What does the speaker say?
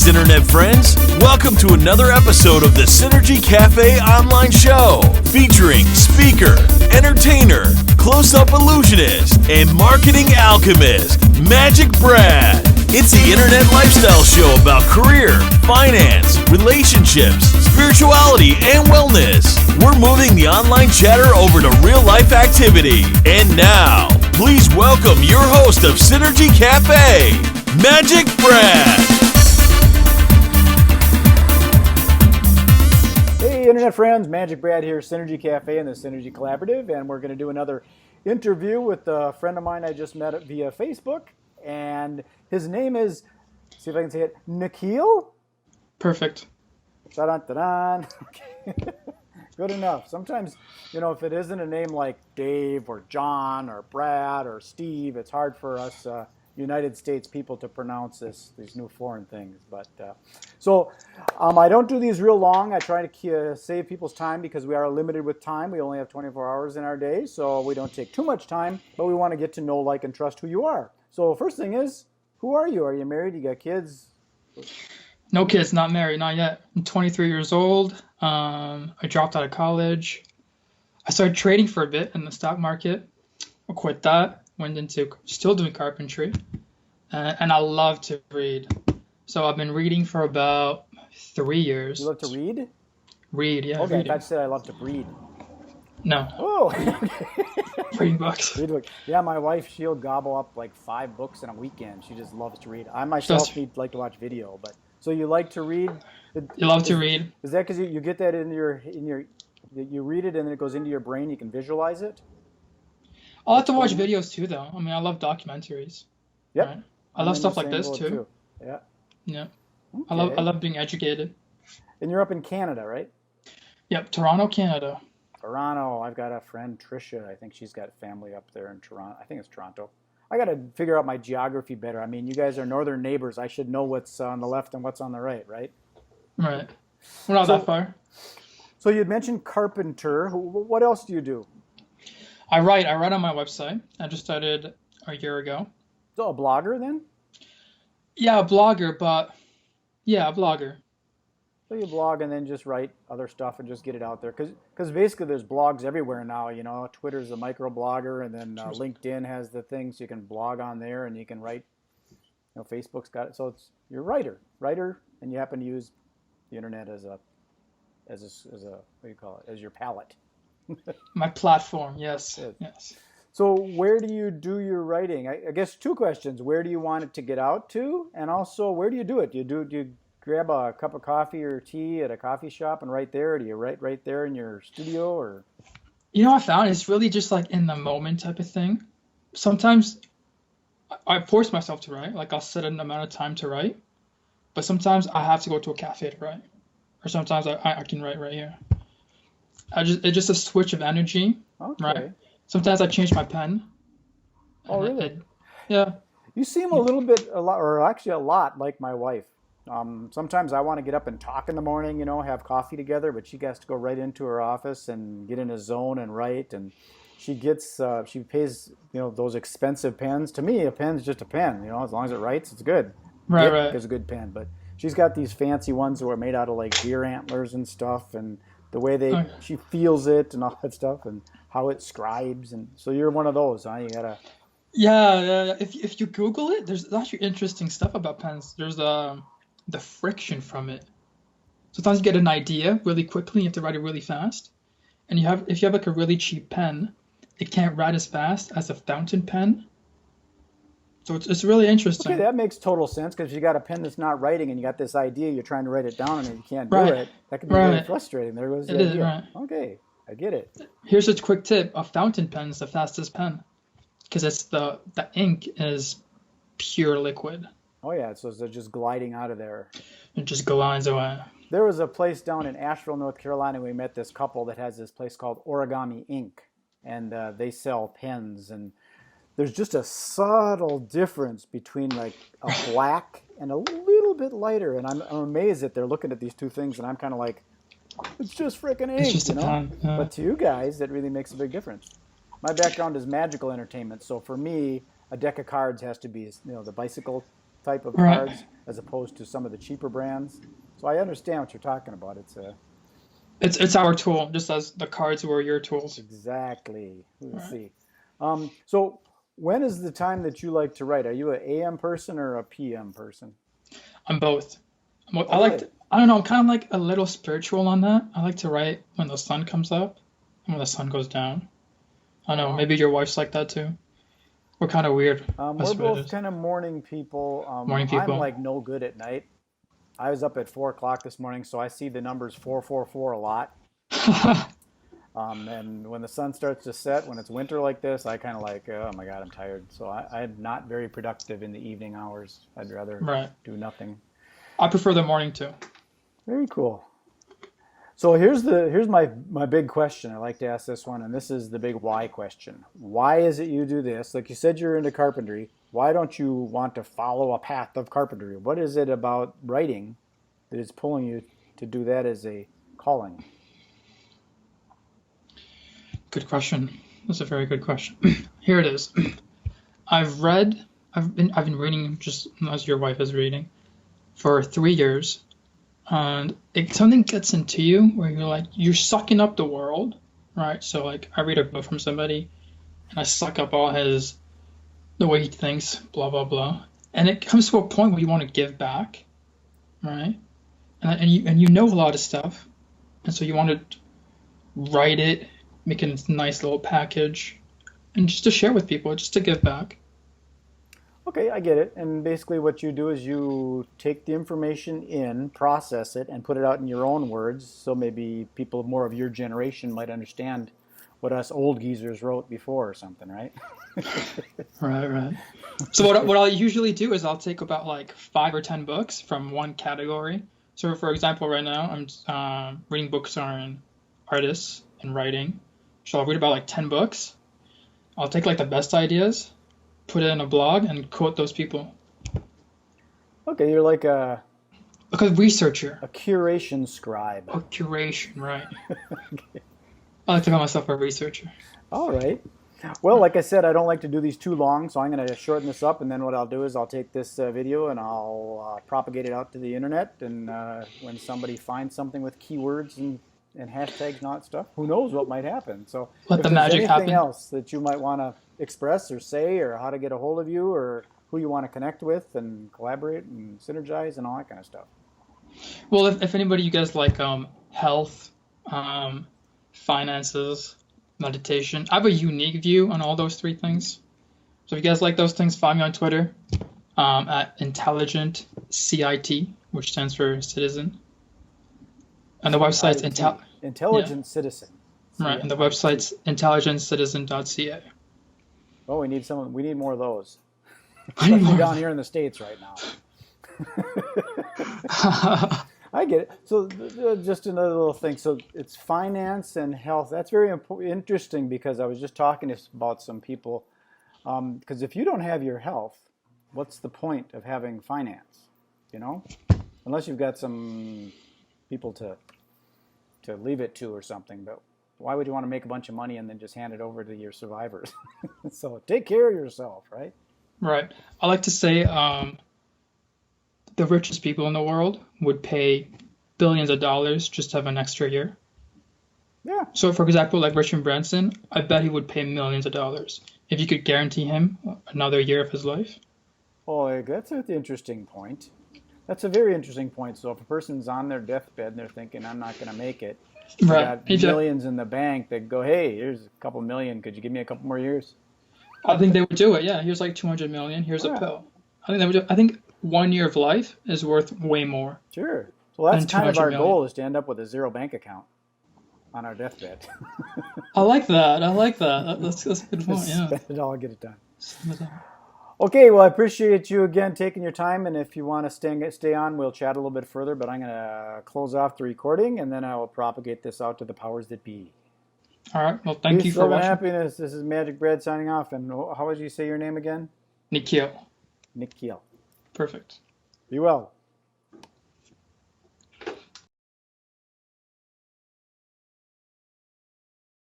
Greetings, Internet friends. Welcome to another episode of the SynergyCafe online show, featuring speaker, entertainer, close-up illusionist, and marketing alchemist, MagicBrad. It's the Internet lifestyle show about career, finance, relationships, spirituality, and wellness. We're moving the online chatter over to real-life activity. And now, please welcome your host of SynergyCafe, MagicBrad. Hey Internet friends, MagicBrad here, SynergyCafe and the Synergy Collaborative, and we're going to do another interview with a friend of mine I just met via Facebook, and his name is, see if I can say it, Nikhil? Perfect. Da-dun-da-dun. Okay. Good enough. Sometimes, if it isn't a name like Dave or John or Brad or Steve, it's hard for us United States people to pronounce these new foreign things. But I don't do these real long. I try to save people's time because we are limited with time. We only have 24 hours in our day, so we don't take too much time, but we want to get to know, like, and trust who you are. So first thing is, who are you? Are you married? You got kids? No kids, not married, not yet. I'm 23 years old. I dropped out of college. I started trading for a bit in the stock market. I quit that, went into still doing carpentry, and I love to read. So I've been reading for about 3 years. You love to read? Read, yeah. Okay, reading. I thought you said I love to breed. No. Oh, Reading books. Read books. Yeah, my wife, she'll gobble up like 5 books in a weekend. She just loves to read. I myself like to watch video, but so you like to read? You love to read? Is that because you get that you read it and then it goes into your brain? You can visualize it. I like to watch videos too, though. I mean, I love documentaries. Yep. Right? I love stuff like this too. Yeah. Yeah. Okay. I love being educated. And you're up in Canada, right? Yep, Toronto, Canada. Toronto. I've got a friend, Tricia. I think she's got family up there in Toronto. I think it's Toronto. I got to figure out my geography better. I mean, you guys are northern neighbors. I should know what's on the left and what's on the right, right? Right. We're not that far. So you'd mentioned carpenter. What else do you do? I write on my website. I just started a year ago. So a blogger then? Yeah, a blogger, but yeah, a blogger. So you blog and then just write other stuff and just get it out there. Because basically there's blogs everywhere now, Twitter's a micro blogger, and then LinkedIn has the things you can blog on there, and you can write, Facebook's got it. So you're a writer, and you happen to use the internet as a what do you call it, as your palette. My platform, yes. Yes. So where do you do your writing? I guess 2 questions. Where do you want it to get out to? And also, where do you do it? Do you grab a cup of coffee or tea at a coffee shop and write there? Or do you write right there in your studio? Or I found it's really just like in the moment type of thing. Sometimes I force myself to write. Like I'll set an amount of time to write. But sometimes I have to go to a cafe to write. Or sometimes I can write right here. It's just a switch of energy, okay. Right? Sometimes I change my pen. Oh, really? Yeah. You seem a lot like my wife. Sometimes I want to get up and talk in the morning, have coffee together, but she has to go right into her office and get in a zone and write. And she pays, those expensive pens. To me, a pen's just a pen, as long as it writes, it's good. Right. It's a good pen, but she's got these fancy ones that are made out of like deer antlers and stuff, and the way she feels it and all that stuff, and how it scribes. And so you're one of those, huh? You gotta. Yeah. If you Google it, there's actually interesting stuff about pens. There's the friction from it. Sometimes you get an idea really quickly, you have to write it really fast. And if you have like a really cheap pen, it can't write as fast as a fountain pen. So it's really interesting. Okay, that makes total sense, because if you got a pen that's not writing and you got this idea, you're trying to write it down and you can't do it. That can be really frustrating. There goes the idea. Is, right. Okay, I get it. Here's a quick tip. A fountain pen is the fastest pen because it's the ink is pure liquid. Oh, yeah, so they're just gliding out of there. It just glides away. There was a place down in Asheville, North Carolina. We met this couple that has this place called Origami Ink, and they sell pens, and there's just a subtle difference between like a black and a little bit lighter. And I'm amazed that they're looking at these 2 things, and I'm kind of like, it's just freaking ink, It's just a pen. Yeah. But to you guys, that really makes a big difference. My background is magical entertainment, so for me, a deck of cards has to be, the bicycle type of Right. cards as opposed to some of the cheaper brands. So I understand what you're talking about. It's our tool, just as the cards were your tools. Exactly. Let's Right. see. So when is the time that you like to write? Are you an AM person or a PM person? I'm both. Oh, I like really? to, I don't know, I'm kind of like a little spiritual on that. I like to write when the sun comes up and when the sun goes down. I don't know, Oh. maybe your wife's like that too. We're kind of weird. We're That's what it both is. kind of morning people. Morning I'm people. like no good at night. I was up at 4 o'clock this morning, so I see the numbers 444 a lot. And when the sun starts to set, when it's winter like this, I kind of like, oh my God, I'm tired. So I'm not very productive in the evening hours. I'd rather Right. do nothing. I prefer the morning too. Very cool. So here's my big question. I like to ask this one, and this is the big why question. Why is it you do this? Like you said, you're into carpentry. Why don't you want to follow a path of carpentry? What is it about writing that is pulling you to do that as a calling? Good question. That's a very good question. Here it is. I've been reading just as your wife is reading for 3 years, and something gets into you where you're sucking up the world, right? So like I read a book from somebody and I suck up all the way he thinks, blah blah blah, and it comes to a point where you want to give back, right? And you know a lot of stuff, and so you want to write it, make a nice little package, and just to share with people, just to give back. Okay, I get it. And basically, what you do is you take the information in, process it, and put it out in your own words. So maybe people more of your generation might understand what us old geezers wrote before or something, right? Right, right. So what I'll usually do is I'll take about like 5 or 10 books from one category. So for example, right now I'm reading books on artists and writing. So I'll read about like 10 books. I'll take like the best ideas, put it in a blog, and quote those people. Okay, you're like a Like a researcher, curation scribe. a curation, right? I like to call myself a researcher. All right. Well, like I said, I don't like to do these too long, so I'm going to shorten this up, and then what I'll do is I'll take this video and I'll propagate it out to the internet, and when somebody finds something with keywords and hashtags and all that stuff, who knows what might happen. So Let if the there's magic anything happen. else that you might want to express or say, or how to get a hold of you, or who you want to connect with and collaborate and synergize and all that kind of stuff. Well, if anybody you guys like health, finances, meditation, I have a unique view on all those three things. So if you guys like those things, find me on Twitter at intelligent CIT, which stands for citizen, and the website's yeah, Intelligent citizen. right, and the CIT. website's intelligentcitizen.ca. Oh, we need someone. We need more of those, I need especially more down of here in the States right now. that. I get it. So just another little thing. So it's finance and health. That's very interesting because I was just talking about some people. Because if you don't have your health, what's the point of having finance? You know, unless you've got some people to leave it to or something. But why would you want to make a bunch of money and then just hand it over to your survivors? So take care of yourself, right? Right. I like to say the richest people in the world would pay billions of dollars just to have an extra year. Yeah. So, for example, like Richard Branson, I bet he would pay millions of dollars if you could guarantee him another year of his life. Oh, that's an interesting point. That's a very interesting point. So if a person's on their deathbed and they're thinking, I'm not going to make it, you Right. got millions in the bank that go, hey, here's a couple million. Could you give me a couple more years? I think they would do it. Yeah, here's like 200 million. Here's a Yeah, pill. I think they would do, I think 1 year of life is worth way more sure. Well, that's than kind of 200 our million. goal is to end up with a zero bank account on our deathbed. I like that. I like that. That's a good point. Just Yeah. spend it all, get it done. Okay, well, I appreciate you again taking your time, and if you want to stay on, we'll chat a little bit further, but I'm going to close off the recording, and then I will propagate this out to the powers that be. All right. Well, thank you Peace, for love, and watching. happiness. This is MagicBrad signing off, and how would you say your name again? Nikhil. Nikhil. Perfect. Be well.